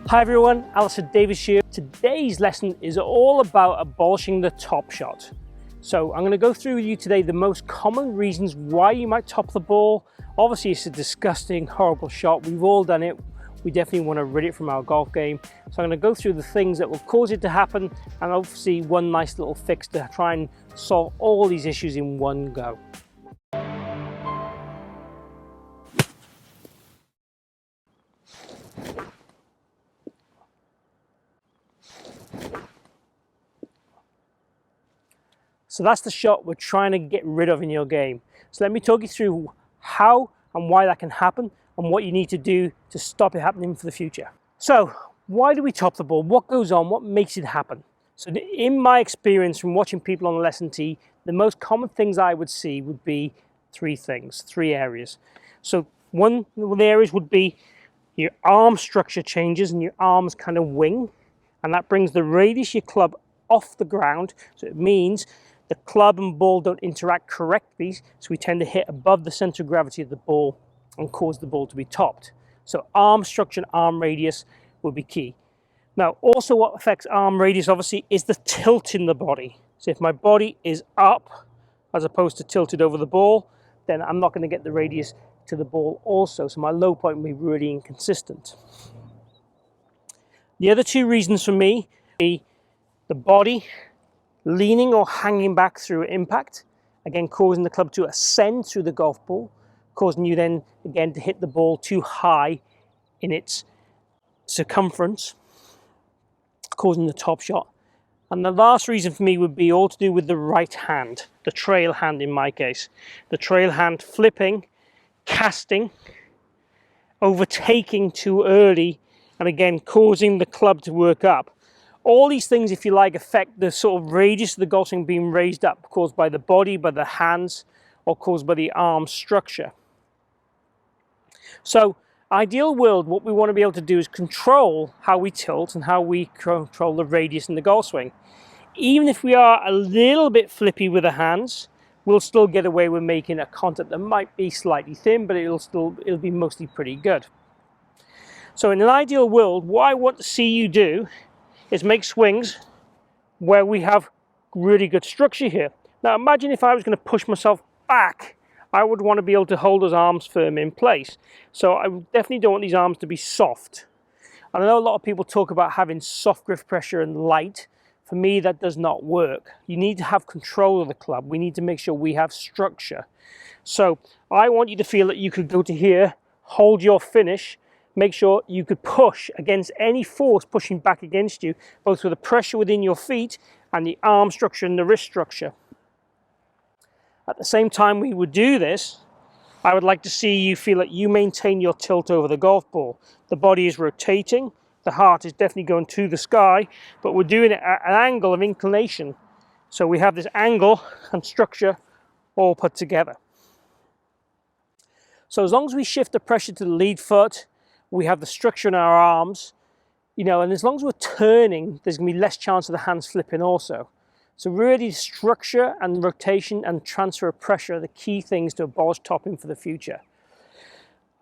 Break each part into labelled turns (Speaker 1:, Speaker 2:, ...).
Speaker 1: Hi everyone, Alistair Davies here. Today's lesson is all about abolishing the top shot. So I'm going to go through with you today the most common reasons why you might top the ball. Obviously it's a disgusting, horrible shot. We've all done it. We definitely want to rid it from our golf game. So I'm going to go through the things that will cause it to happen and obviously one nice little fix to try and solve all these issues in one go. So that's the shot we're trying to get rid of in your game. So let me talk you through how and why that can happen and what you need to do to stop it happening for the future. So why do we top the ball? What goes on? What makes it happen? So in my experience from watching people on the lesson tee, the most common things I would see would be three areas. So one of the areas would be your arm structure changes and your arms kind of wing, and that brings the radius of your club off the ground. So it means the club and ball don't interact correctly, so we tend to hit above the center of gravity of the ball and cause the ball to be topped. So arm structure and arm radius will be key. Now also what affects arm radius obviously is the tilt in the body. So if my body is up as opposed to tilted over the ball, then I'm not going to get the radius to the ball also, so my low point will be really inconsistent. The other two reasons for me be the body leaning or hanging back through impact, again causing the club to ascend through the golf ball, causing you then again to hit the ball too high in its circumference, causing the top shot. And the last reason for me would be all to do with the right hand, the trail hand in my case. The trail hand flipping, casting, overtaking too early, and again causing the club to work up. All these things, if you like, affect the sort of radius of the golf swing being raised up, caused by the body, by the hands, or caused by the arm structure. So, ideal world, what we want to be able to do is control how we tilt and how we control the radius in the golf swing. Even if we are a little bit flippy with the hands, we'll still get away with making a contact that might be slightly thin, but it'll be mostly pretty good. So in an ideal world, what I want to see you do is make swings where we have really good structure here. Now imagine if I was going to push myself back, I would want to be able to hold those arms firm in place. So I definitely don't want these arms to be soft. And I know a lot of people talk about having soft grip pressure and light. For me, that does not work. You need to have control of the club. We need to make sure we have structure. So I want you to feel that you could go to here, hold your finish, make sure you could push against any force pushing back against you, both with the pressure within your feet and the arm structure and the wrist structure. At the same time we would do this, I would like to see you feel that you maintain your tilt over the golf ball. The body is rotating, the heart is definitely going to the sky, but we're doing it at an angle of inclination. So we have this angle and structure all put together. So as long as we shift the pressure to the lead foot, we have the structure in our arms, and as long as we're turning, there's going to be less chance of the hands flipping also. So really structure and rotation and transfer of pressure are the key things to abolish topping for the future.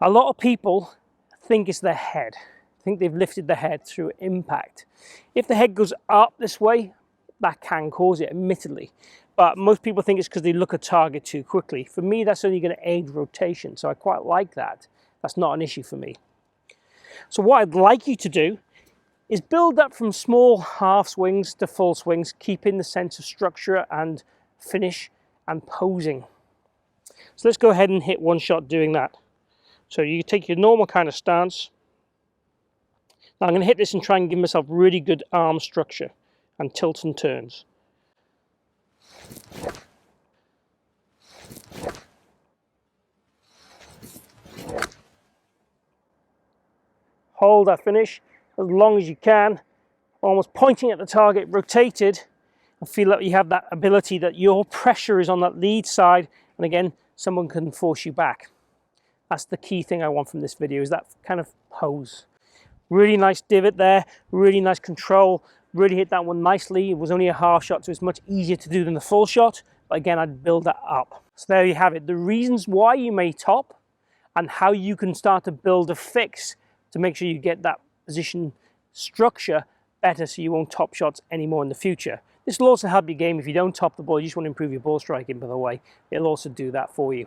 Speaker 1: A lot of people think it's their head, think they've lifted the head through impact. If the head goes up this way, that can cause it, admittedly. But most people think it's because they look at target too quickly. For me, that's only going to aid rotation, so I quite like that. That's not an issue for me. So what I'd like you to do is build up from small half swings to full swings, keeping the sense of structure and finish and posing. So let's go ahead and hit one shot doing that. So you take your normal kind of stance. Now I'm going to hit this and try and give myself really good arm structure and tilts and turns. Hold that finish as long as you can, almost pointing at the target, rotated, and feel that you have that ability that your pressure is on that lead side, and again, someone can force you back. That's the key thing I want from this video, is that kind of pose. Really nice divot there, really nice control, really hit that one nicely. It was only a half shot, so it's much easier to do than the full shot, but again, I'd build that up. So there you have it, the reasons why you may top and how you can start to build a fix to make sure you get that position structure better so you won't top shots anymore in the future. This will also help your game if you don't top the ball, you just want to improve your ball striking, by the way. It'll also do that for you.